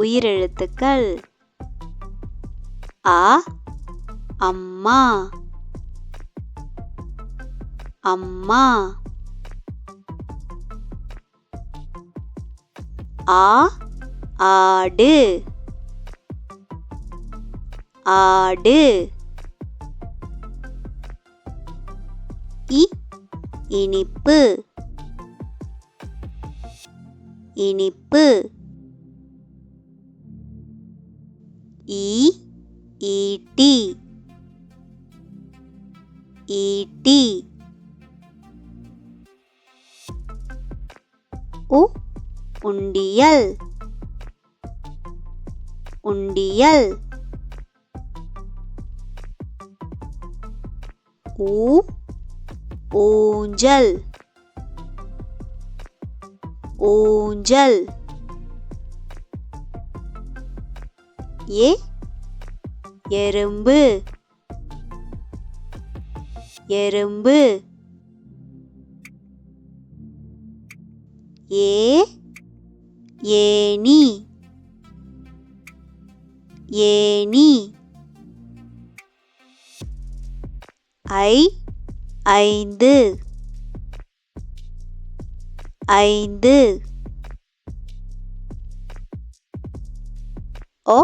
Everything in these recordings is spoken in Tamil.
உயிரெழுத்துக்கள். அ அம்மா அம்மா. ஆ ஆடு ஆடு. இ இனிப்பு இனிப்பு. ஈ ஈட்டி ஈட்டி. உ உண்டியல் உண்டியல். ஊ ஊஞ்சல் ஊஞ்சல். ஏ எறும்பு எறும்பு. ஏ ஏணி ஏணி. ஐ ஐந்து ஐந்து. ஒ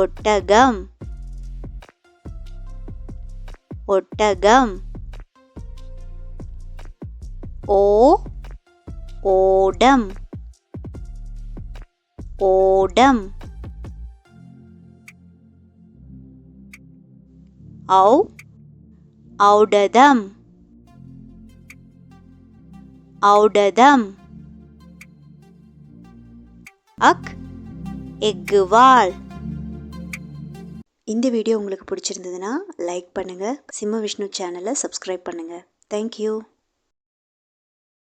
ஒட்டகம் ஒட்டகம். ஓ ஓடம் ஓடம். ஔ ஔடதம் ஔடதம். அக் எக்குவால். இந்த வீடியோ உங்களுக்கு பிடிச்சிருந்ததுன்னா லைக் பண்ணுங்கள். சிம்ம விஷ்ணு சேனலை சப்ஸ்கிரைப் பண்ணுங்கள். தேங்க்யூ.